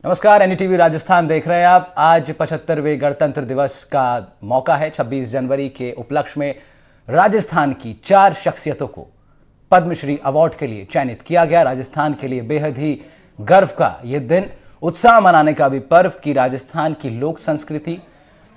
नमस्कार, एनडीटीवी राजस्थान देख रहे हैं आप। आज 75वें गणतंत्र दिवस का मौका है। 26 जनवरी के उपलक्ष्य में राजस्थान की 4 शख्सियतों को पद्मश्री अवार्ड के लिए चयनित किया गया। राजस्थान के लिए बेहद ही गर्व का यह दिन, उत्साह मनाने का भी पर्व कि राजस्थान की लोक संस्कृति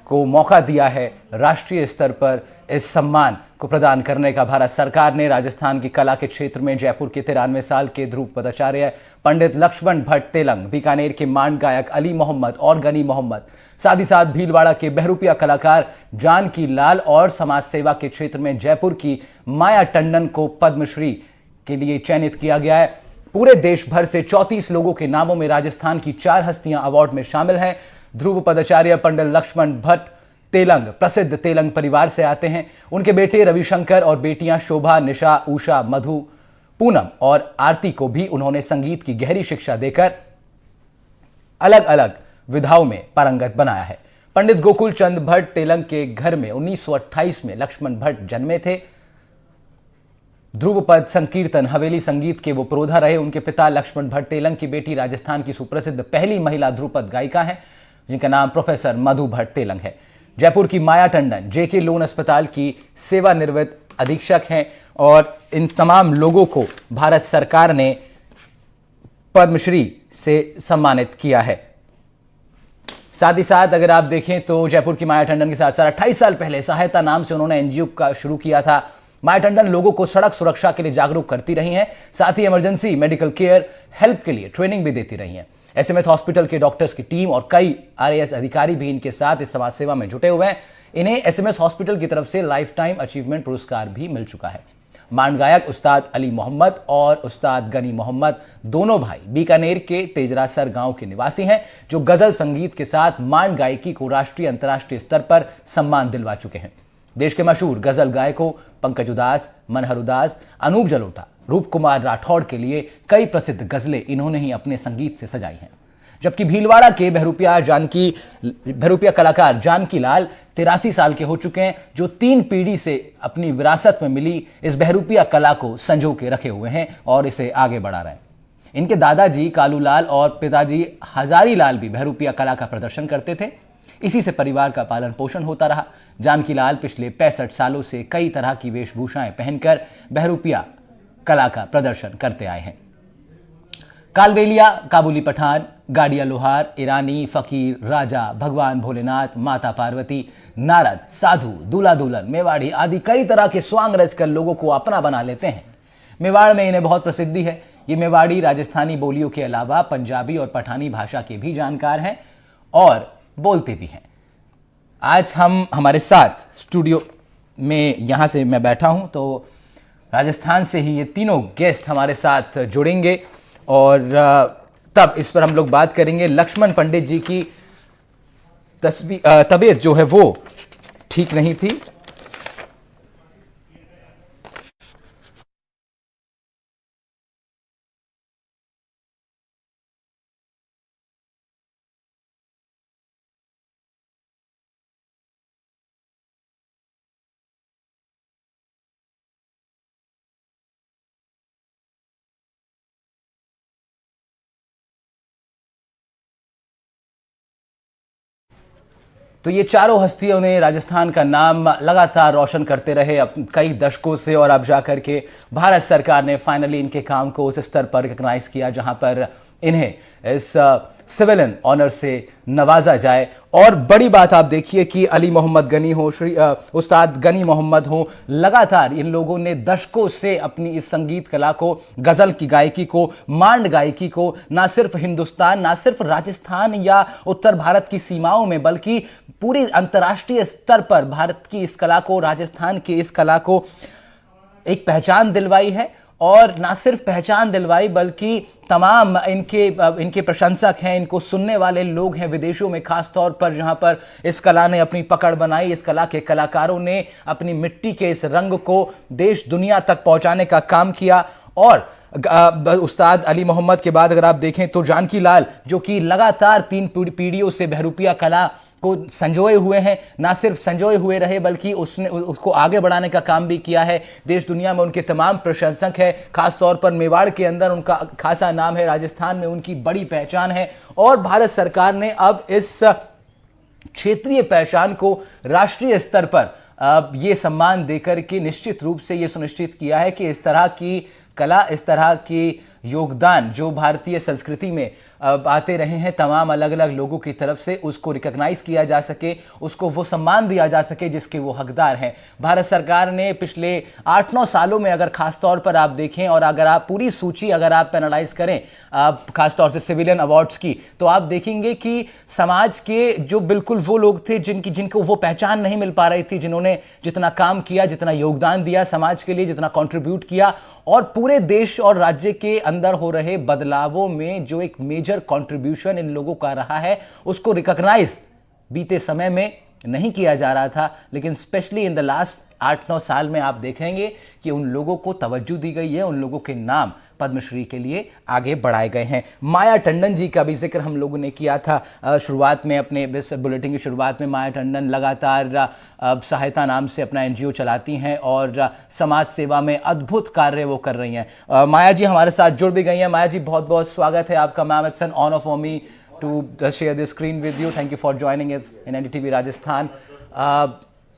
को मौका दिया है राष्ट्रीय स्तर पर इस सम्मान को प्रदान करने का। भारत सरकार ने राजस्थान की कला के क्षेत्र में जयपुर के 93 साल के ध्रुव पदाचार्य पंडित लक्ष्मण भट्ट तेलंग, बीकानेर के मांड गायक अली मोहम्मद और गनी मोहम्मद, साथ ही साथ भीलवाड़ा के बहरूपिया कलाकार जानकी लाल और समाज सेवा के क्षेत्र में जयपुर की माया टंडन को पद्मश्री के लिए चयनित किया गया है। पूरे देश भर से 34 लोगों के नामों में राजस्थान की 4 हस्तियां अवार्ड में शामिल हैं। ध्रुव पदाचार्य पंडित लक्ष्मण भट्ट तेलंग प्रसिद्ध तेलंग परिवार से आते हैं। उनके बेटे रविशंकर और बेटियां शोभा, निशा, उषा, मधु, पूनम और आरती को भी उन्होंने संगीत की गहरी शिक्षा देकर अलग अलग विधाओं में पारंगत बनाया है। पंडित गोकुल चंद भट्ट तेलंग के घर में 1928 में लक्ष्मण भट्ट जन्मे थे। ध्रुवपद, संकीर्तन, हवेली संगीत के वो पुरोधा रहे। उनके पिता लक्ष्मण भट्ट तेलंग की बेटी राजस्थान की सुप्रसिद्ध पहली महिला ध्रुपद गायिका हैं, जिनका नाम प्रोफेसर मधु भट्ट तेलंग है। जयपुर की माया टंडन जेके लोन अस्पताल की सेवानिवृत्त अधीक्षक हैं और इन तमाम लोगों को भारत सरकार ने पद्मश्री से सम्मानित किया है। साथ ही साथ अगर आप देखें तो जयपुर की माया टंडन के साथ साथ 28 साल पहले सहायता नाम से उन्होंने एनजीओ का शुरू किया था। माया टंडन लोगों को सड़क सुरक्षा के लिए जागरूक करती रही हैं, साथ ही इमरजेंसी मेडिकल केयर हेल्प के लिए ट्रेनिंग भी देती रही हैं। एसएमएस हॉस्पिटल के डॉक्टर्स की टीम और कई आरएएस अधिकारी भी इनके साथ इस समाज सेवा में जुटे हुए हैं। इन्हें एसएमएस हॉस्पिटल की तरफ से लाइफ टाइम अचीवमेंट पुरस्कार भी मिल चुका है। मांड गायक उस्ताद अली मोहम्मद और उस्ताद गनी मोहम्मद दोनों भाई बीकानेर के तेजरासर गांव के निवासी हैं, जो गजल संगीत के साथ मांड गायकी को राष्ट्रीय अंतर्राष्ट्रीय स्तर पर सम्मान दिलवा चुके हैं। देश के मशहूर गजल गायकों पंकज उदास, मनहर उदास, अनूप जलोटा, रूप कुमार राठौड़ के लिए कई प्रसिद्ध गजलें इन्होंने ही अपने संगीत से सजाई हैं। जबकि भीलवाड़ा के बहरूपिया कलाकार जानकी लाल 83 साल के हो चुके हैं, जो 3 पीढ़ी से अपनी विरासत में मिली इस बहरूपिया कला को संजो के रखे हुए हैं और इसे आगे बढ़ा रहे हैं। इनके दादाजी कालू लाल और पिताजी हजारी लाल भी बहरूपिया कला का प्रदर्शन करते थे। इसी से परिवार का पालन पोषण होता रहा। जानकी लाल पिछले 65 सालों से कई तरह की वेशभूषाएं पहनकर बहरूपिया कला का प्रदर्शन करते आए हैं। कालबेलिया, काबुली पठान, गाड़िया लोहार, ईरानी, फकीर, राजा, भगवान भोलेनाथ, माता पार्वती, नारद, साधु, दूल्हा दुल्हन, मेवाड़ी आदि कई तरह के स्वांग रचकर लोगों को अपना बना लेते हैं। मेवाड़ में इन्हें बहुत प्रसिद्धि है। ये मेवाड़ी राजस्थानी बोलियों के अलावा पंजाबी और पठानी भाषा के भी जानकार हैं और बोलते भी हैं। आज हमारे साथ स्टूडियो में यहाँ से मैं बैठा हूँ तो राजस्थान से ही ये तीनों गेस्ट हमारे साथ जुड़ेंगे और तब इस पर हम लोग बात करेंगे। लक्ष्मण पंडित जी की तबीयत जो है वो ठीक नहीं थी। तो ये चारों हस्तियों ने राजस्थान का नाम लगातार रोशन करते रहे कई दशकों से, और अब जाकर के भारत सरकार ने फाइनली इनके काम को उस स्तर पर रिकग्नाइज किया जहां पर इन्हें इस सिविलियन ऑनर से नवाजा जाए। और बड़ी बात आप देखिए कि अली मोहम्मद गनी हो, उस्ताद गनी मोहम्मद हो, लगातार इन लोगों ने दशकों से अपनी इस संगीत कला को, गजल की गायकी को, मांड गायकी को ना सिर्फ हिंदुस्तान, ना सिर्फ राजस्थान या उत्तर भारत की सीमाओं में, बल्कि पूरी अंतर्राष्ट्रीय स्तर पर भारत की इस कला को, राजस्थान की इस कला को एक पहचान दिलवाई है। और ना सिर्फ पहचान दिलवाई बल्कि तमाम इनके प्रशंसक हैं, इनको सुनने वाले लोग हैं विदेशों में, खास तौर पर जहां पर इस कला ने अपनी पकड़ बनाई, इस कला के कलाकारों ने अपनी मिट्टी के इस रंग को देश दुनिया तक पहुंचाने का काम किया। और उस्ताद अली मोहम्मद के बाद अगर आप देखें तो जानकी लाल, जो कि लगातार 3 पीढ़ियों से बहरूपिया कला को संजोए हुए हैं, ना सिर्फ संजोए हुए रहे बल्कि उसने उसको आगे बढ़ाने का काम भी किया है। देश दुनिया में उनके तमाम प्रशंसक हैं, खासतौर पर मेवाड़ के अंदर उनका खासा नाम है, राजस्थान में उनकी बड़ी पहचान है और भारत सरकार ने अब इस क्षेत्रीय पहचान को राष्ट्रीय स्तर पर ये सम्मान देकर के निश्चित रूप से ये सुनिश्चित किया है कि इस तरह की कला, इस तरह की योगदान जो भारतीय संस्कृति में आते रहे हैं तमाम अलग अलग लोगों की तरफ से, उसको रिकॉग्नाइज किया जा सके, उसको वो सम्मान दिया जा सके जिसके वो हकदार हैं। भारत सरकार ने पिछले 8-9 सालों में अगर खासतौर पर आप देखें और अगर आप पूरी सूची अगर आप एनालाइज करें खासतौर से सिविलियन अवार्ड्स की, तो आप देखेंगे कि समाज के जो बिल्कुल वो लोग थे जिनको वो पहचान नहीं मिल पा रही थी, जिन्होंने जितना काम किया, जितना योगदान दिया समाज के लिए, जितना कॉन्ट्रीब्यूट किया और पूरे देश और राज्य के अंदर हो रहे बदलावों में जो एक मेजर कंट्रीब्यूशन इन लोगों का रहा है, उसको रिकॉग्नाइज बीते समय में नहीं किया जा रहा था। लेकिन स्पेशली इन द लास्ट 8-9 साल में आप देखेंगे कि उन लोगों को तवज्जो दी गई है, उन लोगों के नाम पद्मश्री के लिए आगे बढ़ाए गए हैं। माया टंडन जी का भी जिक्र हम लोगों ने किया था शुरुआत में, अपने इस बुलेटिन की शुरुआत में। माया टंडन लगातार सहायता नाम से अपना NGO चलाती हैं और समाज सेवा में अद्भुत कार्य वो कर रही हैं। माया जी हमारे साथ जुड़ भी गई हैं। माया जी बहुत बहुत स्वागत है आपका ma'am. It's an honour for me to share this screen with you. Thank you for joining us in NDTV Rajasthan.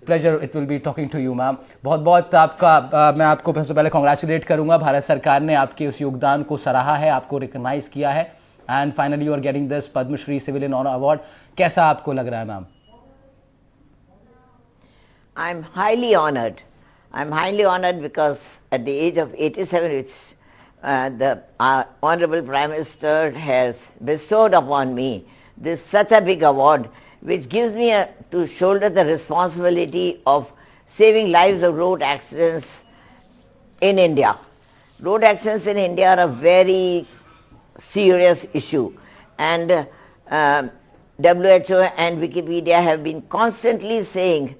Pleasure it will be talking to you, ma'am. बहुत बहुत आपका मैं आपको सबसे पहले कॉन्ग्रेचुलेट करूंगा। भारत सरकार ने आपके उस योगदान को सराहा है, आपको रिकॉग्नाइज किया है and finally you are getting this Padmashri civilian honour award. कैसा आपको लग रहा है ma'am? I'm highly honored. I'm highly honored because at the age of 87, which the Honorable Prime Minister has bestowed upon me, this such a big award, which gives me to shoulder the responsibility of saving lives of road accidents in India. Road accidents in India are a very serious issue, and WHO and Wikipedia have been constantly saying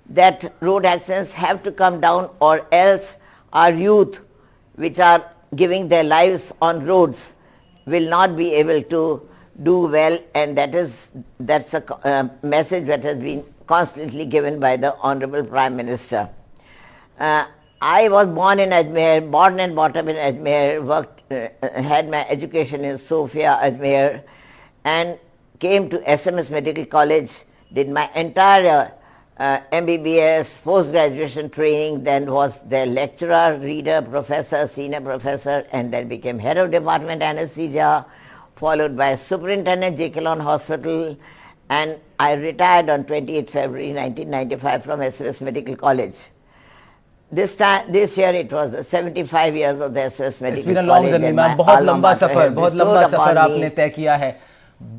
that road accidents have to come down, or else our youth, which are giving their lives on roads, will not be able to do well, and that's a message that has been constantly given by the Honorable Prime Minister. I was born in Ajmer, born and brought up in Ajmer, had my education in Sofia, Ajmer, and came to SMS Medical College, did my entire MBBS, post-graduation training, then was their lecturer, reader, professor, senior professor, and then became head of department anesthesia, followed by superintendent J.K. Lon Hospital, and I retired on 28 February 1995 from SMS Medical College. This year it was the 75 years of the SMS Medical College. बहुत लंबा सफर आपने तय किया है,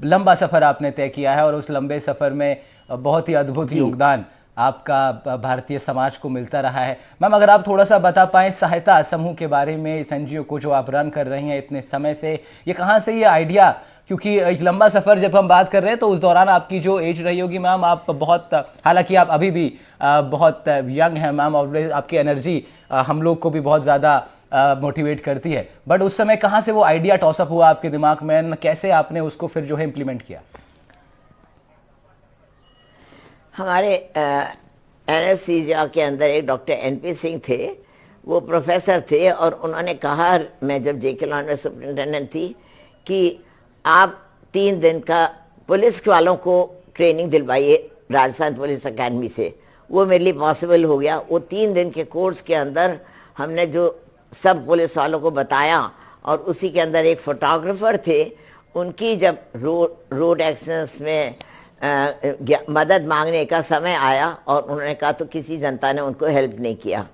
लंबा सफर आपने तय किया है और उस लंबे सफर में बहुत ही अद्भुत योगदान आपका भारतीय समाज को मिलता रहा है। मैम अगर आप थोड़ा सा बता पाएं सहायता समूह के बारे में, इस NGO को जो आप रन कर रही हैं इतने समय से, ये कहाँ से ये आइडिया, क्योंकि एक लंबा सफ़र जब हम बात कर रहे हैं तो उस दौरान आपकी जो एज रही होगी मैम, आप बहुत, हालांकि आप अभी भी बहुत यंग हैं मैम और आपकी एनर्जी हम लोग को भी बहुत ज़्यादा मोटिवेट करती है, बट उस समय कहाँ से वो आइडिया टॉसअप हुआ आपके दिमाग में, कैसे आपने उसको फिर जो है इम्प्लीमेंट किया? हमारे एनेस्थीसिया के अंदर एक डॉक्टर NP सिंह थे, वो प्रोफेसर थे और उन्होंने कहा, मैं जब J.K. लॉन में सुपरिटेंडेंट थी, कि आप 3 दिन का पुलिस वालों को ट्रेनिंग दिलवाइए राजस्थान पुलिस अकेडमी से। वो मेरे लिए पॉसिबल हो गया। वो 3 दिन के कोर्स के अंदर हमने जो सब पुलिस वालों को बताया, और उसी के अंदर एक फोटोग्राफर थे, उनकी जब रोड एक्सीडेंट्स में मदद मांगने का समय आया और उन्होंने कहा तो किसी जनता ने उनको हेल्प नहीं किया।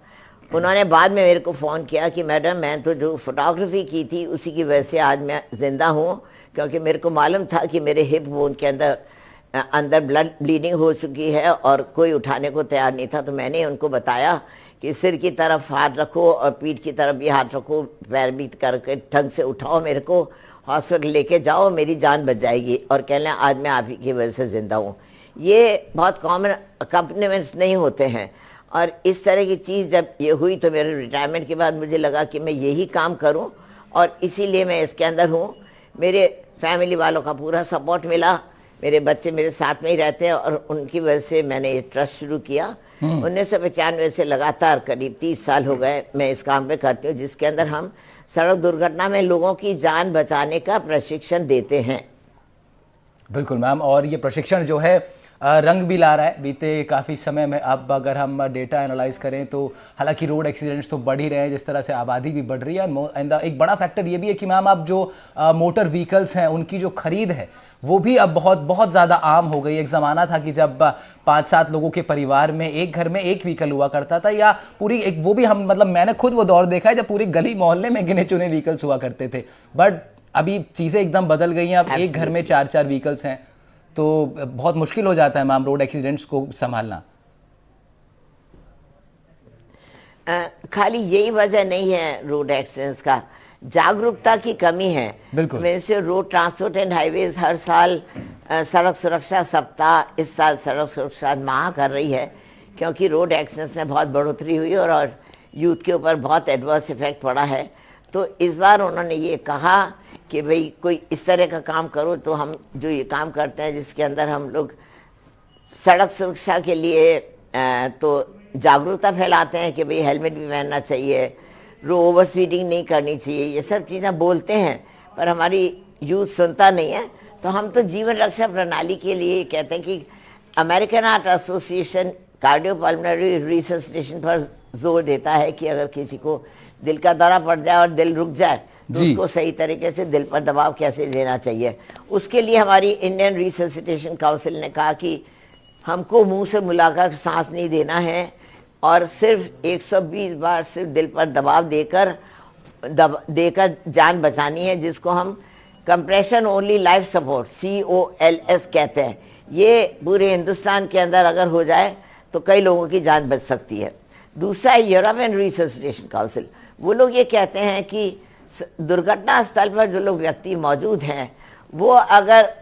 उन्होंने बाद में मेरे को फ़ोन किया कि मैडम मैं तो जो फोटोग्राफी की थी उसी की वजह से आज मैं ज़िंदा हूँ, क्योंकि मेरे को मालूम था कि मेरे हिप बोन के अंदर ब्लड ब्लीडिंग हो चुकी है और कोई उठाने को तैयार नहीं था। तो मैंने उनको बताया कि सिर की तरफ हाथ रखो और पीठ की तरफ भी हाथ रखो, पैर भी करके ढंग से उठाओ, मेरे को हॉस्पिटल लेके जाओ, मेरी जान बच जाएगी। और कह लें आज मैं आप ही की वजह से ज़िंदा हूँ। ये बहुत कॉमन अकम्पनीमेंट्स नहीं होते हैं। और इस तरह की चीज़ जब ये हुई तो मेरे रिटायरमेंट के बाद मुझे लगा कि मैं यही काम करूं, और इसीलिए मैं इसके अंदर हूं। मेरे फैमिली वालों का पूरा सपोर्ट मिला, मेरे बच्चे मेरे साथ में ही रहते हैं, और उनकी वजह से मैंने ये ट्रस्ट शुरू किया। 1995 से लगातार करीब 30 साल हो गए मैं इस काम पे करती हूँ, जिसके अंदर हम सड़क दुर्घटना में लोगों की जान बचाने का प्रशिक्षण देते हैं। बिल्कुल मैम, और ये प्रशिक्षण जो है रंग भी ला रहा है बीते काफ़ी समय में। अब अगर हम डेटा एनालाइज करें तो हालांकि रोड एक्सीडेंट्स तो बढ़ ही रहे हैं, जिस तरह से आबादी भी बढ़ रही है, एंड एक बड़ा फैक्टर ये भी है कि मैम अब जो मोटर व्हीकल्स हैं उनकी जो खरीद है वो भी अब बहुत बहुत ज़्यादा आम हो गई। एक ज़माना था कि जब 5-7 लोगों के परिवार में एक घर में एक व्हीकल हुआ करता था, या पूरी एक वो भी हम मतलब मैंने खुद वो दौर देखा है जब पूरी गली मोहल्ले में गिने चुने व्हीकल्स हुआ करते थे। बट अभी चीज़ें एकदम बदल गई हैं, अब एक घर में 4-4 व्हीकल्स हैं, तो बहुत मुश्किल हो जाता है मैम रोड एक्सीडेंट्स को संभालना। खाली यही वजह नहीं है रोड एक्सीडेंट्स का, जागरूकता की कमी है। बिल्कुल। Ministry of road transport and highways हर साल सड़क सुरक्षा सप्ताह, इस साल सड़क सुरक्षा माह कर रही है, क्योंकि रोड एक्सीडेंट्स में बहुत बढ़ोतरी हुई और यूथ के ऊपर बहुत एडवर्स इफेक्ट पड़ा है। तो इस बार उन्होंने ये कहा कि भाई कोई इस तरह का काम करो। तो हम जो ये काम करते हैं जिसके अंदर हम लोग सड़क सुरक्षा के लिए तो जागरूकता फैलाते हैं कि भाई हेलमेट भी पहनना चाहिए, ओवर स्पीडिंग नहीं करनी चाहिए, ये सब चीज़ें बोलते हैं, पर हमारी यूथ सुनता नहीं है। तो हम तो जीवन रक्षा प्रणाली के लिए कहते हैं कि American heart association cardiopulmonary resuscitation पर जोर देता है कि अगर किसी को दिल का दौरा पड़ जाए और दिल रुक जाए तो उसको सही तरीके से दिल पर दबाव कैसे देना चाहिए। उसके लिए हमारी इंडियन रिससिटेशन काउंसिल ने कहा कि हमको मुंह से मिलाकर सांस नहीं देना है, और सिर्फ 120 बार सिर्फ दिल पर दबाव देकर जान बचानी है, जिसको हम compression only life support COLS कहते हैं। ये पूरे हिंदुस्तान के अंदर अगर हो जाए तो कई लोगों की जान बच सकती है। दूसरा है यूरोपियन रिससिटेशन काउंसिल, वो लोग ये कहते हैं कि दुर्घटना स्थल पर जो लोग व्यक्ति मौजूद हैं वो अगर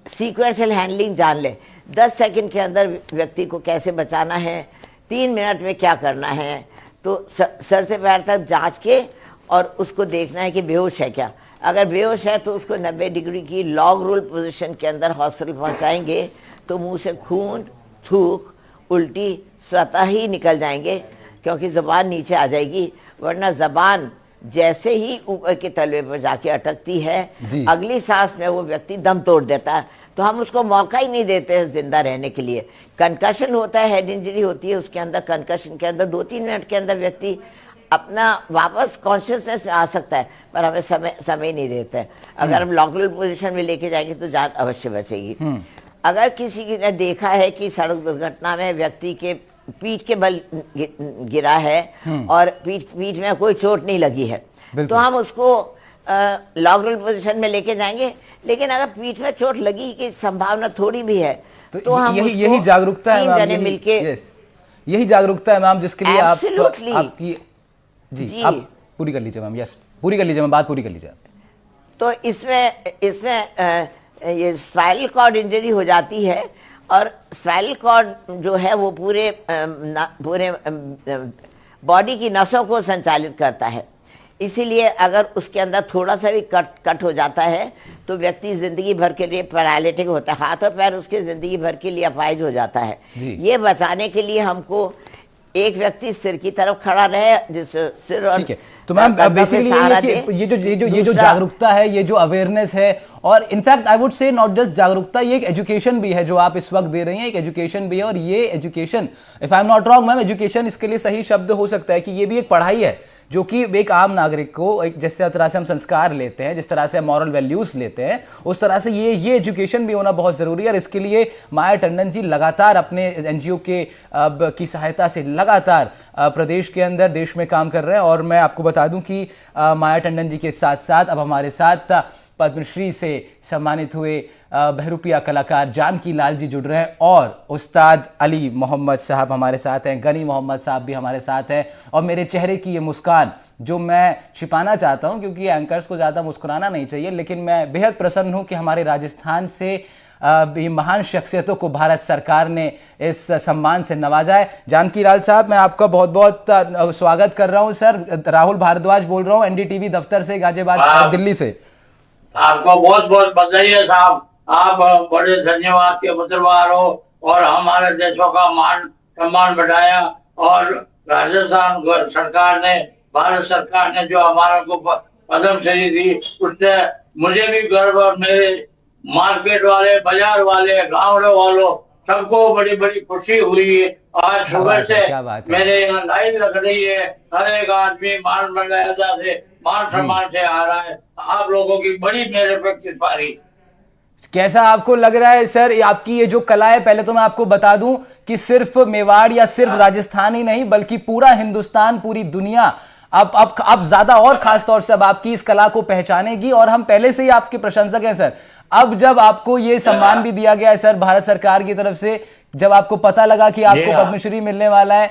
सीक्वेंशियल हैंडलिंग जान ले, 10 सेकंड के अंदर व्यक्ति को कैसे बचाना है, 3 मिनट में क्या करना है, तो सर से पैर तक जांच के और उसको देखना है कि बेहोश है क्या। अगर बेहोश है तो उसको 90 डिग्री की लॉग रोल पोजीशन के अंदर हॉस्पिटल पहुंचाएंगे, तो मुंह से खून, थूक, उल्टी स्वतः ही निकल जाएंगे, क्योंकि ज़बान नीचे आ जाएगी। वरना ज़बान जैसे ही ऊपर के तलवे पर जाके अटकती है, अगली सांस में वो व्यक्ति दम तोड़ देता है। तो हम उसको मौका ही नहीं देते हैं जिंदा रहने के लिए। कंकशन होता है, हेड इंजरी होती है, उसके अंदर कंकशन के अंदर 2-3 मिनट के अंदर व्यक्ति अपना वापस कॉन्शियसनेस में आ सकता है, पर हमें समय नहीं देते हैं। अगर हम लॉकडाउन पोजीशन में लेके जाएंगे तो जान अवश्य बचेगी। अगर किसी ने देखा है कि सड़क दुर्घटना में व्यक्ति के पीठ के बल गिरा है और पीठ में कोई चोट नहीं लगी है, तो हम उसको लॉकडाउन पोजीशन में लेके जाएंगे। लेकिन अगर पीठ में चोट लगी की संभावना थोड़ी भी है तो हम यही जागरूकता है मैम, यही जागरूकता है मैम, जिसके लिए आपकी जी आप पूरी कर लीजिए मैम। यस, पूरी कर लीजिए मैम, बात पूरी कर लीजिए। तो इसमें ये स्पाइनल कॉर्ड इंजरी हो जाती है, और स्पाइनल कॉर्ड जो है वो पूरे बॉडी की नसों को संचालित करता है। इसीलिए अगर उसके अंदर थोड़ा सा भी कट हो जाता है तो व्यक्ति जिंदगी भर के लिए पैरालिटिक होता है, हाथ और पैर उसके जिंदगी भर के लिए अपाहिज हो जाता है। ये बचाने के लिए हमको एक व्यक्ति सिर की तरफ खड़ा रहे, जिससे सिर और ठीक है। तो मैम बेसिकली ये जो जागरूकता है, ये जो अवेयरनेस है, और in fact I would say not just जागरूकता, ये एक एजुकेशन भी है जो आप इस वक्त दे रही हैं, एक एजुकेशन भी है। और ये education, if I am not wrong ma'am, education इसके लिए सही शब्द हो सकता है कि ये भी एक पढ़ाई है जो कि एक आम नागरिक को, एक जिस तरह से हम संस्कार लेते हैं, जिस तरह से हम मॉरल वैल्यूज लेते हैं, उस तरह से ये एजुकेशन भी होना बहुत जरूरी है। और इसके लिए माया टंडन जी लगातार अपने एनजीओ की सहायता से लगातार प्रदेश के अंदर, देश में काम कर रहे हैं। और मैं आपको बता दूं कि माया टंडन जी के साथ साथ अब हमारे साथ पद्मश्री से सम्मानित हुए बहरूपिया कलाकार जानकी लाल जी जुड़ रहे हैं, और उस्ताद अली मोहम्मद साहब हमारे साथ हैं, गनी मोहम्मद साहब भी हमारे साथ हैं। और मेरे चेहरे की ये मुस्कान जो मैं छिपाना चाहता हूं, क्योंकि एंकर्स को ज़्यादा मुस्कुराना नहीं चाहिए, लेकिन मैं बेहद प्रसन्न हूं कि हमारे राजस्थान से ये महान शख्सियतों को भारत सरकार ने इस सम्मान से नवाजा है। जानकी लाल साहब, मैं आपका बहुत बहुत स्वागत कर रहा हूं सर। राहुल भारद्वाज बोल रहा हूं एनडीटीवी दफ्तर से, गाजियाबाद दिल्ली से। आपको बहुत बहुत बधाई है साहब, आप बड़े धन्यवाद के पात्रवार हो और हमारे देशों का मान सम्मान बढ़ाया। और राजस्थान सरकार ने, भारत सरकार ने जो हमारा को पद्म श्री दी, उससे मुझे भी गर्व और मेरे मार्केट वाले, बाजार वाले, गाँव वालों सबको बड़ी बड़ी खुशी हुई है। आज सुबह से मेरे यहाँ लाइन लग रही है, हर एक आदमी मान मर्यादा से, मान सम्मान से आ रहा है। आप लोगों की बड़ी मेरे पे सिफारिश। कैसा आपको लग रहा है सर, आपकी ये जो कला है? पहले तो मैं आपको बता दूं कि सिर्फ मेवाड़ या सिर्फ राजस्थान ही नहीं, बल्कि पूरा हिंदुस्तान, पूरी दुनिया अब ज्यादा और खास तौर से अब आपकी इस कला को पहचानेगी। और हम पहले से ही आपके प्रशंसक हैं सर। अब जब आपको ये सम्मान भी दिया गया है सर भारत सरकार की तरफ से, जब आपको पता लगा कि आपको पद्मश्री मिलने वाला है,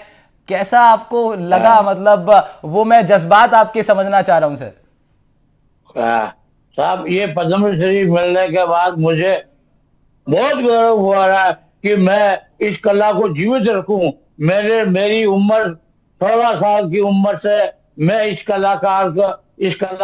कैसा आपको लगा? मतलब वो मैं जज्बात आपके समझना चाह रहा हूं सर। साहब, ये पद्मश्री मिलने के बाद मुझे बहुत गर्व हो रहा है कि मैं इस कला को जीवित रखूं। मेरी उम्र 16 साल की उम्र से मैं इस कला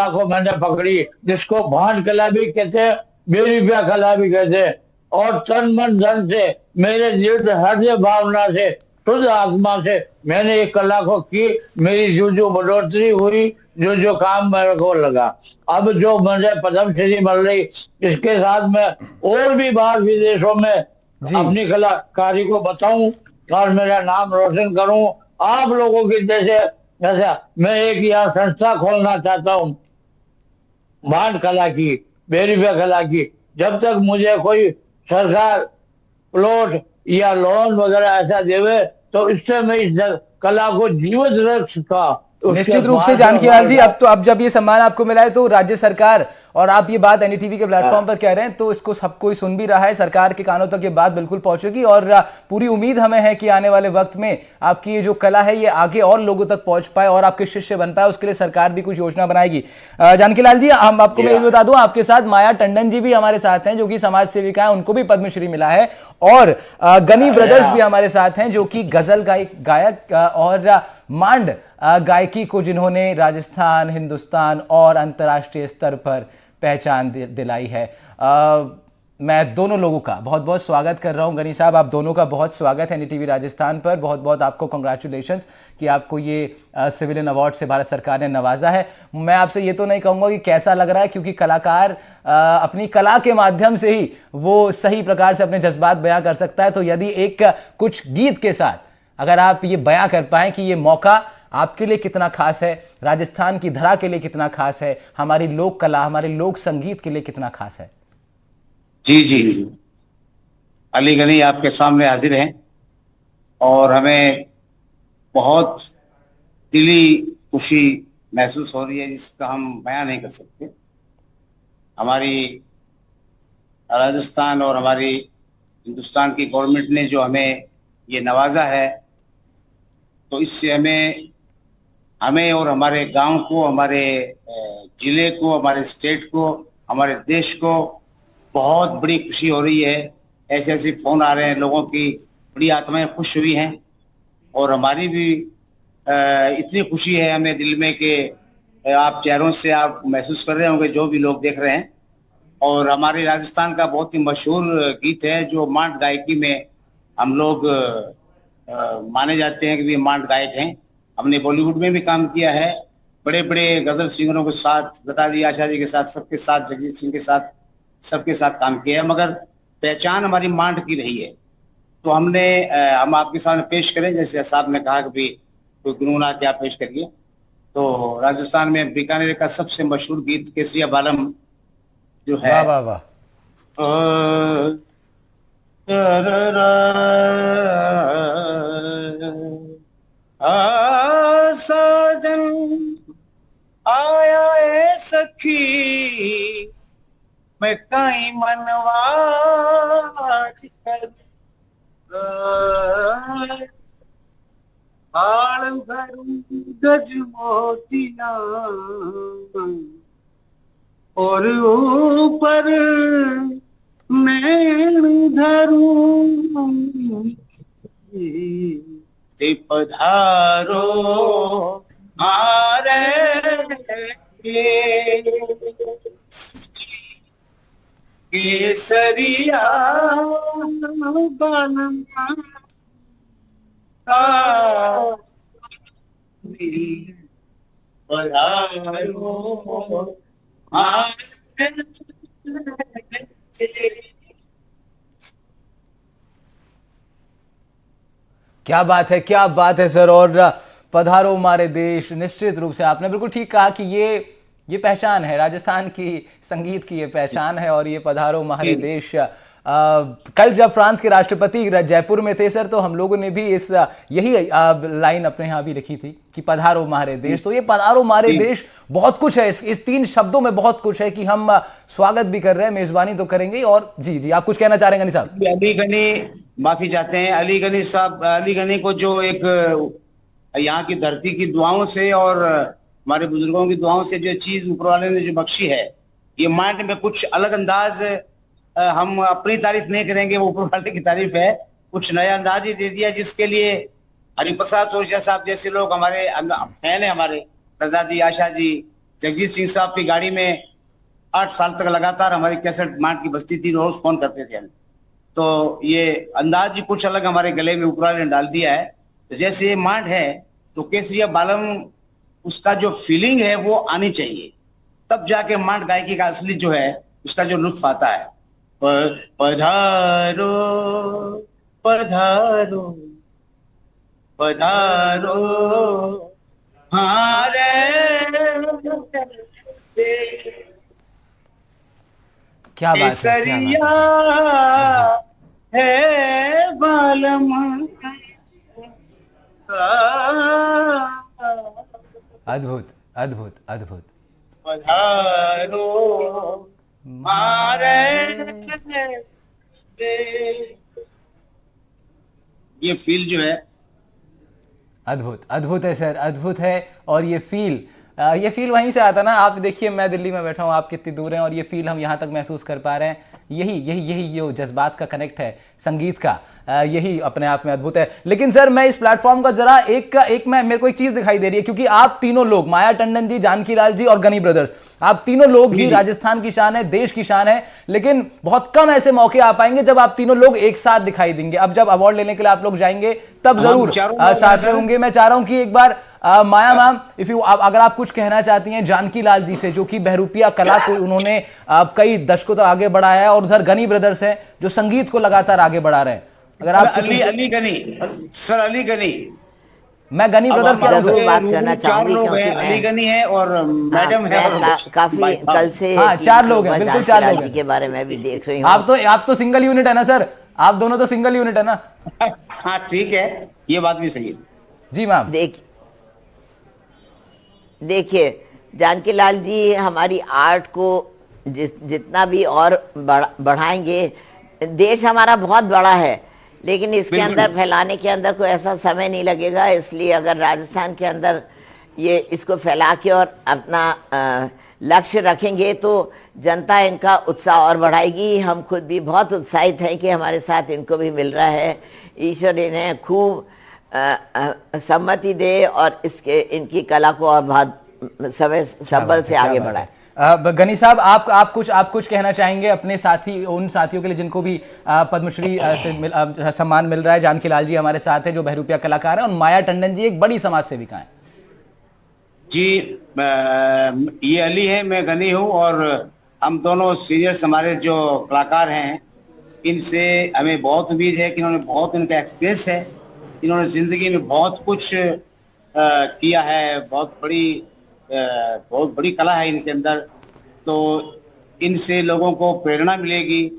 को मैंने पकड़ी, जिसको भान कला भी कहते हैं, बेरिया कला भी कहते हैं। और तन मन धन से, मेरे दिल हृदय भावना से, शुद्ध आत्मा से मैंने एक कला को की। मेरी जो बढ़ोतरी हुई, जो काम मेरे को लगा, अब जो मुझे पद्मश्री मिल रही, इसके साथ मैं और भी बाहर विदेशों में अपनी कलाकारी को बताऊं और मेरा नाम रोशन करूं। आप लोगों की जैसे मैं एक यहाँ संस्था खोलना चाहता हूँ, भान कला की, बेरिया कला की। जब तक मुझे कोई सरकार प्लॉट या लोन वगैरह ऐसा देवे, तो इससे मैं इस कला को जीवित रख सका। निश्चित रूप से जानकी लाल जी, अब जब ये सम्मान आपको मिला है तो राज्य सरकार, और आप ये बात एनडीटीवी के प्लेटफॉर्म पर कह रहे हैं, तो इसको सब कोई सुन भी रहा है। सरकार के कानों तक ये बात बिल्कुल पहुंचेगी और पूरी उम्मीद हमें है कि आने वाले वक्त में आपकी ये जो कला है ये आगे और लोगों तक पहुंच पाए और आपके शिष्य बन पाए। उसके लिए सरकार भी कुछ योजना बनाएगी। जानकी लाल जी, हम आपको मैं ये बता दूं, आपके साथ माया टंडन जी भी हमारे साथ हैं, जो कि समाज सेविका है, उनको भी पद्मश्री मिला है। और गनी ब्रदर्स भी हमारे साथ हैं, जो कि गजल गायक और मांड गायकी को जिन्होंने राजस्थान, हिंदुस्तान और अंतर्राष्ट्रीय स्तर पर पहचान दिलाई है। मैं दोनों लोगों का बहुत बहुत स्वागत कर रहा हूं। गनी साहब, आप दोनों का बहुत स्वागत है एनडीटीवी राजस्थान पर। बहुत बहुत आपको कांग्रेचुलेशंस कि आपको ये सिविलियन अवार्ड से भारत सरकार ने नवाजा है। मैं आपसे ये तो नहीं कहूँगा कि कैसा लग रहा है, क्योंकि कलाकार अपनी कला के माध्यम से ही वो सही प्रकार से अपने जज्बात बयां कर सकता है। तो यदि एक कुछ गीत के साथ अगर आप ये बयां कर पाएं कि ये मौका आपके लिए कितना खास है, राजस्थान की धरा के लिए कितना खास है, हमारी लोक कला, हमारे लोक संगीत के लिए कितना खास है। जी जी, अली गनी आपके सामने हाजिर हैं और हमें बहुत दिली खुशी महसूस हो रही है, जिसका हम बयान नहीं कर सकते। हमारी राजस्थान और हमारी हिंदुस्तान की गवर्नमेंट ने जो हमें ये नवाजा है, तो इससे हमें और हमारे गांव को, हमारे जिले को, हमारे स्टेट को, हमारे देश को बहुत बड़ी खुशी हो रही है। ऐसे ऐसे फोन आ रहे हैं, लोगों की बड़ी आत्माएं खुश हुई हैं और हमारी भी इतनी खुशी है हमें दिल में कि आप चेहरों से आप महसूस कर रहे होंगे, जो भी लोग देख रहे हैं। और हमारे राजस्थान का बहुत ही मशहूर गीत है, जो मांड गायकी में हम लोग माने जाते हैं कि भी मांड गायक हैं। हमने बॉलीवुड में भी काम किया है, बड़े बड़े गजल सिंगरों के साथ, लता जी, आशा जी के साथ, सबके साथ, जगजीत सिंह के साथ, सबके साथ काम किया है, मगर पहचान हमारी मांड की रही है। तो हम आपके सामने पेश करें, जैसे साहब ने कहा कि भी कोई गुनगुना क्या पेश करिए। तो राजस्थान में बीकानेर का सबसे मशहूर गीत केसरिया बालम जो है, वाह वाह साजन आया है सखी, मैं कहीं मनवा हाल भरूं गज मोतिया और ऊपर नैन धरूं ते पधारो आरे केसरिया बनना पधारो आरे। क्या बात है सर। और पधारो हमारे देश, निश्चित रूप से आपने बिल्कुल ठीक कहा कि ये पहचान है राजस्थान की संगीत की, ये पहचान है। और ये पधारो हमारे देश, कल जब फ्रांस के राष्ट्रपति जयपुर में थे सर, तो हम लोगों ने भी यही लाइन अपने यहाँ भी लिखी थी कि पधारो हमारे देश। तो ये पधारो हमारे देश बहुत कुछ है, इस 3 शब्दों में बहुत कुछ है कि हम स्वागत भी कर रहे हैं, मेजबानी तो करेंगे। और जी आप कुछ कहना चाह रहे हैं गनी साहब? अली गनी, माफी चाहते हैं, अली गनी साहब, अली गनी को जो एक यहाँ की धरती की दुआओं से और हमारे बुजुर्गों की दुआओं से जो चीज ऊपर वाले ने जो बख्शी है, ये माइंड में कुछ अलग अंदाज, हम अपनी तारीफ नहीं करेंगे, वो ऊपर वाले की तारीफ है। कुछ नया अंदाज ही दे दिया, जिसके लिए हरिप्रसाद सोरजा साहब जैसे लोग हमारे फैन है, हमारे दादाजी, आशा जी, जगजीत सिंह साहब की गाड़ी में 8 साल तक लगातार हमारी कैसेट मांड की बस्ती थी, रोज फोन करते थे हम। तो ये अंदाज ही कुछ अलग हमारे गले में ऊपर वाले ने डाल दिया है। तो जैसे ये मांड है, तो केसरिया बालम, उसका जो फीलिंग है वो आनी चाहिए, तब जाके मांड गायकी का असली जो है उसका जो लुत्फ आता है। पधारो पधारो पधारो हमारे क्या बात है, केसरिया है बालम। अद्भुत अद्भुत अद्भुत। पधारो मारे, ये फील जो है अद्भुत है सर, अद्भुत है। और ये फील वहीं से आता ना। आप देखिए, मैं दिल्ली में बैठा हूँ, आप कितनी दूर हैं, और ये फील हम यहाँ तक महसूस कर पा रहे हैं। यही जो जज्बात का कनेक्ट है संगीत का, यही अपने आप में अद्भुत है। लेकिन सर, मैं इस प्लेटफॉर्म का जरा मेरे को एक चीज दिखाई दे रही है, क्योंकि आप तीनों लोग, माया टंडन जी, जानकी लाल जी और गनी ब्रदर्स, आप तीनों लोग ही राजस्थान की शान है, देश की शान है। लेकिन बहुत कम ऐसे मौके आ पाएंगे जब आप तीनों लोग एक साथ दिखाई देंगे। अब जब अवार्ड लेने के लिए आप लोग जाएंगे, तब जरूर साथ में होंगे। मैं चाह रहा हूं कि एक बार माया मैम, अगर आप कुछ कहना चाहती हैं जानकी लाल जी से, जो कि बहरूपिया कला को उन्होंने कई दशकों तक आगे बढ़ाया है, और उधर गनी ब्रदर्स हैं जो संगीत को लगातार आगे बढ़ा रहे हैं। अगर आप अली गनी सर, अली गनी, मैं गनी ब्रदर्स की जरूर बात करना चाहूंगी, लोग हैं, अली गनी है और मैडम है, काफी कल से 4 लोग हैं, बिल्कुल 4 लोग हैं के बारे में भी देख रही हूँ। आप तो सिंगल यूनिट है ना सर, आप दोनों तो सिंगल यूनिट है ना? हाँ ठीक है, ये बात भी सही है जी मैम। देखिए जानकी लाल जी हमारी आर्ट को जितना भी और बढ़ाएंगे। देश हमारा बहुत बड़ा है, लेकिन इसके अंदर फैलाने के अंदर कोई ऐसा समय नहीं लगेगा। इसलिए अगर राजस्थान के अंदर ये इसको फैला के और अपना लक्ष्य रखेंगे, तो जनता इनका उत्साह और बढ़ाएगी। हम खुद भी बहुत उत्साहित हैं कि हमारे साथ इनको भी मिल रहा है। ईश्वर इन्हें खूब सम्मति दे और इनकी कला को और बहुत समय संबल से आगे बढ़ाए। गनी साहब, आप कुछ कहना चाहेंगे अपने साथी, उन साथियों के लिए जिनको भी पद्मश्री से सम्मान मिल रहा है? जानकी लाल जी हमारे साथ है जो बहरूपिया कलाकार है, और माया टंडन जी एक बड़ी समाज सेविका है। जी, ये अली है, मैं गनी हूँ, और हम दोनों सीनियर्स हमारे जो कलाकार हैं, इनसे हमें बहुत उम्मीद है कि इन्होंने बहुत, इनका एक्सपीरियंस है, इन्होंने जिंदगी में बहुत कुछ किया है, बहुत बड़ी कला है इनके अंदर। तो इनसे लोगों को प्रेरणा मिलेगी,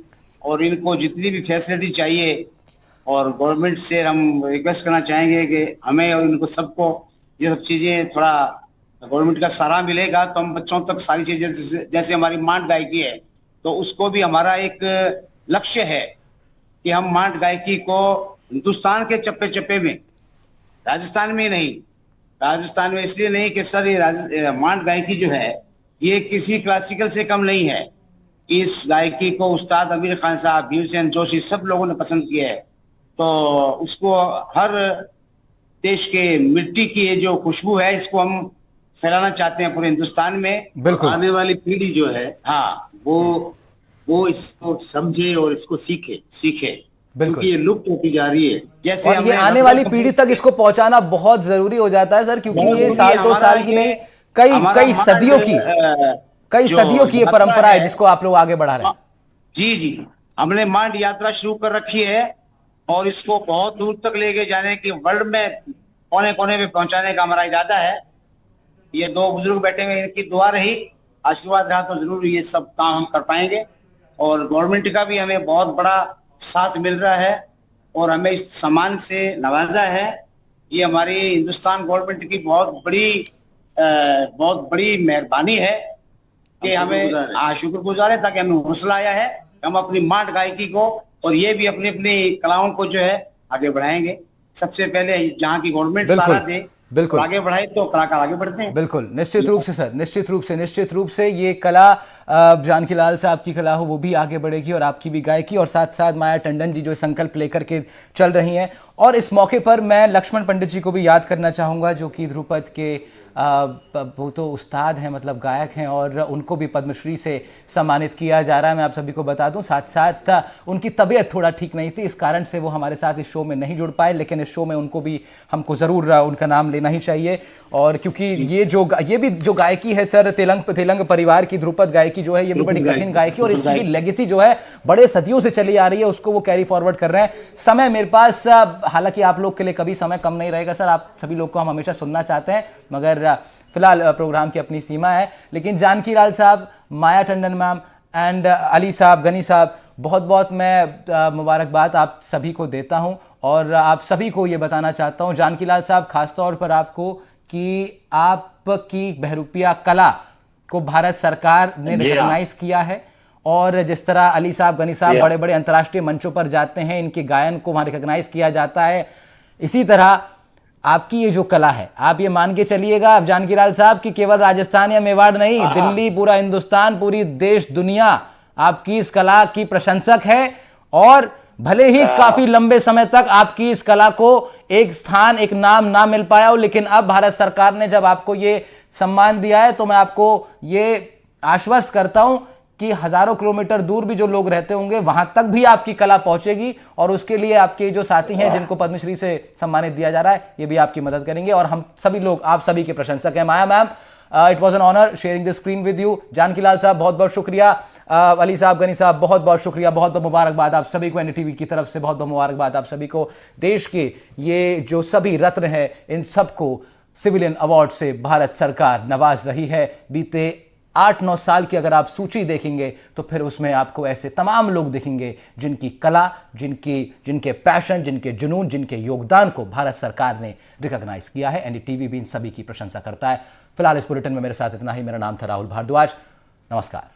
और इनको जितनी भी फैसिलिटी चाहिए, और गवर्नमेंट से हम रिक्वेस्ट करना चाहेंगे कि हमें और इनको सबको ये सब चीजें थोड़ा गवर्नमेंट का सहारा मिलेगा, तो हम बच्चों तक सारी चीजें, जैसे हमारी मांड गायकी है, तो उसको भी हमारा एक लक्ष्य है कि हम मांड गायकी को हिंदुस्तान के चप्पे चप्पे में, राजस्थान में नहीं, राजस्थान में इसलिए नहीं कि सर ये मांड गायकी जो है ये किसी क्लासिकल से कम नहीं है, इस गायकी को उस्ताद आमिर खान साहब, भीमसेन जोशी सब लोगों ने पसंद किया है। तो उसको हर देश के मिट्टी की ये जो खुशबू है, इसको हम फैलाना चाहते हैं पूरे हिंदुस्तान में। बिल्कुल। आने वाली पीढ़ी जो है हाँ, वो इसको समझे और इसको सीखे, बिल्कुल। क्योंकि ये लुप्त होती जा रही है। जैसे और ये हमने आने वाली पीढ़ी तक इसको पहुंचाना बहुत जरूरी हो जाता है सर, क्योंकि ये साल दो साल की नहीं, कई सदियों की ये परंपरा है जिसको आप लोग आगे बढ़ा रहे हैं। जी, हमने मांड यात्रा शुरू कर रखी है और इसको बहुत दूर तक लेके जाने की, वर्ल्ड में कोने कोने में पहुंचाने का हमारा इरादा है। ये दो बुजुर्ग बैठे हुए, इनकी दुआ रही, आशीर्वाद रहा तो जरूर ये सब काम हम कर पाएंगे। और गवर्नमेंट का भी हमें बहुत बड़ा साथ मिल रहा है और हमें इस सम्मान से नवाजा है। ये हमारी हिंदुस्तान गवर्नमेंट की बहुत बड़ी मेहरबानी है कि हमें शुक्रगुजार है, ताकि हमें हौसला आया है। हम अपनी मांड गायकी को और ये भी अपनी अपनी कलाओं को जो है आगे बढ़ाएंगे। सबसे पहले जहाँ की गवर्नमेंट सारा दे, बिल्कुल आगे बढ़ाए तो कलाकार आगे बढ़ते हैं। बिल्कुल, निश्चित रूप से सर, निश्चित रूप से ये कला, जानकी लाल साहब की कला हो वो भी आगे बढ़ेगी और आपकी भी गायकी, और साथ साथ माया टंडन जी जो संकल्प लेकर के चल रही हैं। और इस मौके पर मैं लक्ष्मण पंडित जी को भी याद करना चाहूँगा, जो कि ध्रुपद के वो तो उस्ताद हैं, मतलब गायक हैं, और उनको भी पद्मश्री से सम्मानित किया जा रहा है। मैं आप सभी को बता दूं, साथ साथ उनकी तबीयत थोड़ा ठीक नहीं थी, इस कारण से वो हमारे साथ इस शो में नहीं जुड़ पाए, लेकिन इस शो में उनको भी हमको ज़रूर उनका नाम लेना ही चाहिए। और क्योंकि ये भी जो गायकी है सर, तेलंग परिवार की ध्रुपद गायकी जो है, ये भी बड़ी कठिन गायकी, और इसकी लेगेसी जो है बड़े सदियों से चली आ रही है, उसको वो कैरी फॉरवर्ड कर रहे हैं। समय मेरे पास, हालांकि आप लोग के लिए कभी समय कम नहीं रहेगा सर, आप सभी लोग को हम हमेशा सुनना चाहते हैं, मगर फिलहाल प्रोग्राम की अपनी सीमा है। लेकिन जानकी लाल साहब, माया टंडन मैम एंड अली साहब, गनी साहब, बहुत बहुत मैं मुबारकबाद आप सभी को देता हूं, और आप सभी को ये बताना चाहता हूं, जानकी लाल साहब, खासतौर पर आपको, कि आपकी बहरूपिया कला को भारत सरकार ने रिकॉग्नाइज किया है। और जिस तरह अली साहब, गनी साहब बड़े बड़े अंतर्राष्ट्रीय मंचों पर जाते हैं, इनके गायन को वहां रिकॉग्नाइज किया जाता है, इसी तरह आपकी ये जो कला है, आप ये मान के चलिएगा अब जानकी लाल साहब कि केवल राजस्थान या मेवाड़ नहीं, दिल्ली, पूरा हिंदुस्तान, पूरी देश दुनिया आपकी इस कला की प्रशंसक है। और भले ही काफी लंबे समय तक आपकी इस कला को एक स्थान, एक नाम ना मिल पाया हो, लेकिन अब भारत सरकार ने जब आपको ये सम्मान दिया है, तो मैं आपको ये आश्वस्त करता हूं कि हजारों किलोमीटर दूर भी जो लोग रहते होंगे, वहां तक भी आपकी कला पहुंचेगी, और उसके लिए आपके जो साथी हैं जिनको पद्मश्री से सम्मानित दिया जा रहा है, ये भी आपकी मदद करेंगे, और हम सभी लोग आप सभी के प्रशंसक हैं। Maya ma'am, it was an honour sharing the screen with you. Janki Lal साहब, बहुत बहुत शुक्रिया। अली साहब, गनी साहब, बहुत बहुत शुक्रिया, बहुत बहुत मुबारकबाद आप सभी को, एनडीटीवी की तरफ से बहुत बहुत मुबारकबाद आप सभी को। देश के ये जो सभी रत्न हैं, इन सबको सिविलियन अवार्ड से भारत सरकार नवाज रही है। बीते 8-9 साल की अगर आप सूची देखेंगे, तो फिर उसमें आपको ऐसे तमाम लोग दिखेंगे जिनकी कला, जिनके पैशन, जिनके जुनून, जिनके योगदान को भारत सरकार ने रिकॉग्नाइज किया है। एनडीटीवी भी इन सभी की प्रशंसा करता है। फिलहाल इस बुलेटिन में मेरे साथ इतना ही। मेरा नाम था राहुल भारद्वाज। नमस्कार।